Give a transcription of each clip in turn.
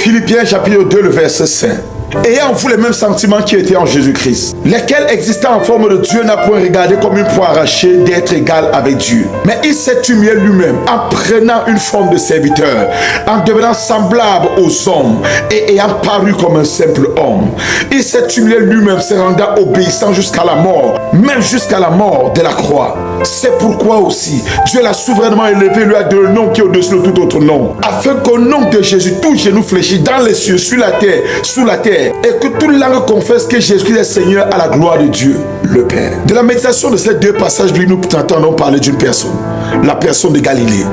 Philippiens chapitre 2, le verset 5. Ayant en vous les mêmes sentiments qui étaient en Jésus-Christ, lesquels existant en forme de Dieu n'a point regardé comme une proie arrachée d'être égal avec Dieu. Mais il s'est humilié lui-même en prenant une forme de serviteur, en devenant semblable aux hommes et ayant paru comme un simple homme. Il s'est humilié lui-même, se rendant obéissant jusqu'à la mort, même jusqu'à la mort de la croix. C'est pourquoi aussi Dieu l'a souverainement élevé, lui a donné le nom qui est au-dessus de tout autre nom, afin qu'au nom de Jésus, tout genou fléchit dans les cieux, sur la terre, sous la terre, et que toute langue confesse que Jésus est Seigneur à la gloire de Dieu, le Père. De la méditation de ces deux passages, nous entendons parler d'une personne, la personne de Galilée,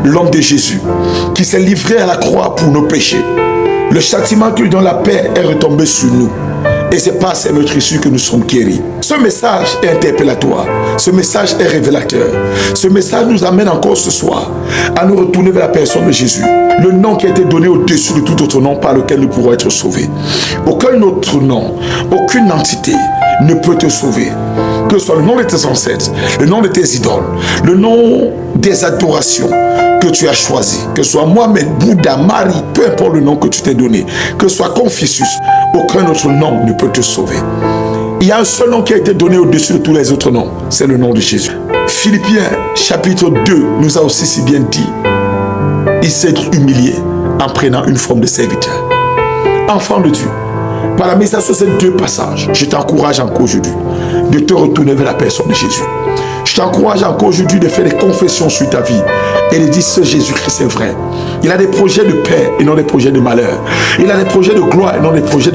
l'homme de Jésus, qui s'est livré à la croix pour nos péchés. Le châtiment qui lui donne la paix est retombé sur nous. Et c'est par ces meurtrissures que nous sommes guéris. Ce message est interpellatoire. Ce message est révélateur. Ce message nous amène encore ce soir à nous retourner vers la personne de Jésus. Le nom qui a été donné au-dessus de tout autre nom par lequel nous pourrons être sauvés. Aucun autre nom, aucune entité ne peut te sauver. Que ce soit le nom de tes ancêtres, le nom de tes idoles, le nom des adorations que tu as choisi, que ce soit Mohamed, Bouddha, Marie, peu importe le nom que tu t'es donné, que ce soit Confucius, aucun autre nom ne peut te sauver. Il y a un seul nom qui a été donné au-dessus de tous les autres noms, c'est le nom de Jésus. Philippiens chapitre 2 nous a aussi si bien dit, il s'est humilié en prenant une forme de serviteur. Enfant de Dieu, par la méditation de ces deux passages, je t'encourage encore aujourd'hui de te retourner vers la personne de Jésus. Je t'encourage encore aujourd'hui de faire des confessions sur ta vie et de dire ce Jésus-Christ est vrai. Il a des projets de paix et non des projets de malheur. Il a des projets de gloire et non des projets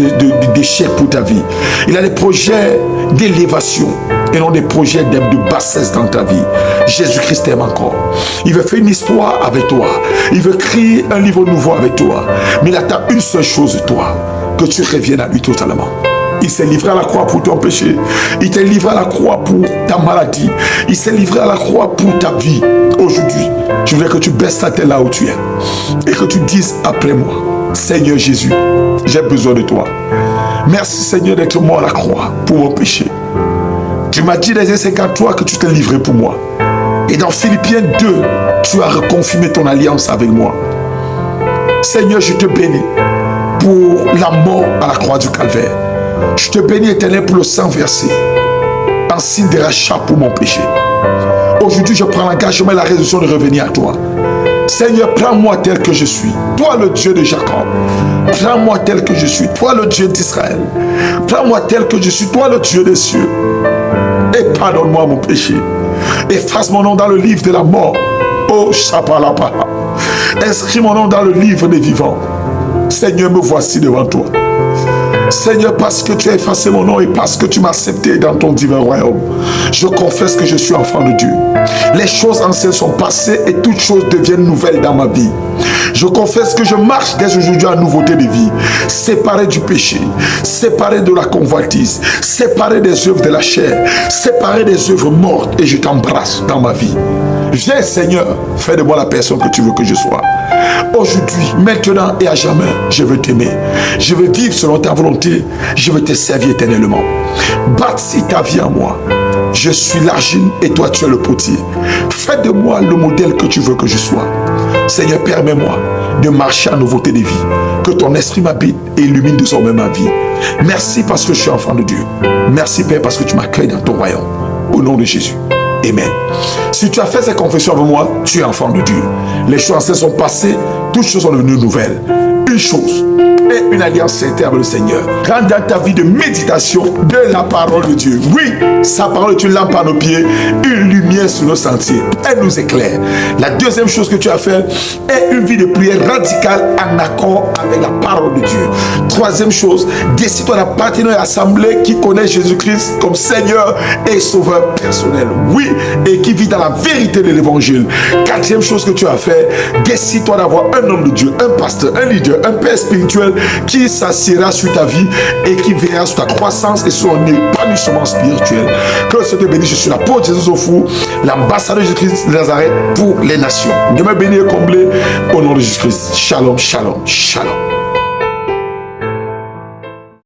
d'échec pour ta vie. Il a des projets d'élévation et non des projets de bassesse dans ta vie. Jésus-Christ t'aime encore. Il veut faire une histoire avec toi. Il veut écrire un livre nouveau avec toi. Mais il attend une seule chose de toi, que tu reviennes à lui totalement. Il s'est livré à la croix pour ton péché. Il t'est livré à la croix pour ta maladie. Il s'est livré à la croix pour ta vie. Aujourd'hui, je voudrais que tu baisses ta tête là où tu es et que tu dises après moi, Seigneur Jésus, j'ai besoin de toi. Merci Seigneur d'être mort à la croix pour mon péché. Tu m'as dit dans les 53 que tu t'es livré pour moi. Et dans Philippiens 2, tu as reconfirmé ton alliance avec moi. Seigneur, je te bénis pour la mort à la croix du Calvaire. Je te bénis, Éternel, pour le sang versé en signe de rachat pour mon péché. Aujourd'hui, je prends l'engagement et la résolution de revenir à toi. Seigneur, prends-moi tel que je suis. Toi, le Dieu de Jacob. Prends-moi tel que je suis. Toi, le Dieu d'Israël. Prends-moi tel que je suis. Toi, le Dieu des cieux. Et pardonne-moi mon péché. Efface mon nom dans le livre de la mort. Oh, Shapalapa. Inscris mon nom dans le livre des vivants. Seigneur, me voici devant toi. Seigneur, parce que tu as effacé mon nom et parce que tu m'as accepté dans ton divin royaume, je confesse que je suis enfant de Dieu. Les choses anciennes sont passées et toutes choses deviennent nouvelles dans ma vie. Je confesse que je marche dès aujourd'hui en nouveauté de vie, séparé du péché, séparé de la convoitise, séparé des œuvres de la chair, séparé des œuvres mortes, et je t'embrasse dans ma vie. Viens Seigneur, fais de moi la personne que tu veux que je sois. Aujourd'hui, maintenant et à jamais, je veux t'aimer. Je veux vivre selon ta volonté. Je veux te servir éternellement. Bâtis ta vie en moi. Je suis l'argile et toi tu es le potier. Fais de moi le modèle que tu veux que je sois. Seigneur, permets-moi de marcher en nouveauté de vie. Que ton esprit m'habite et illumine désormais ma vie. Merci parce que je suis enfant de Dieu. Merci Père parce que tu m'accueilles dans ton royaume. Au nom de Jésus. Amen. Si tu as fait ces confessions avec moi, tu es enfant de Dieu. Les choses anciennes sont passées, toutes choses sont devenues nouvelles. Une chose et une alliance sincère avec le Seigneur. Rends dans ta vie de méditation de la parole de Dieu. Oui, sa parole est une lampe à nos pieds, une lumière sur nos sentiers. Elle nous éclaire. La deuxième chose que tu as fait est une vie de prière radicale en accord avec la parole de Dieu. Troisième chose, décide-toi d'appartenir à l'assemblée qui connaît Jésus-Christ comme Seigneur et Sauveur personnel. Oui, et qui vit dans la vérité de l'évangile. Quatrième chose que tu as fait, décide-toi d'avoir un homme de Dieu, un pasteur, un leader, un père spirituel qui s'assiera sur ta vie et qui verra sur ta croissance et sur ton épanouissement spirituel. Que le Seigneur te bénisse. Je suis l'apôtre Jésus Ofou, l'ambassadeur de Jésus-Christ de Nazareth pour les nations. Demain béni et comblé au nom de Jésus-Christ. Shalom, shalom, shalom.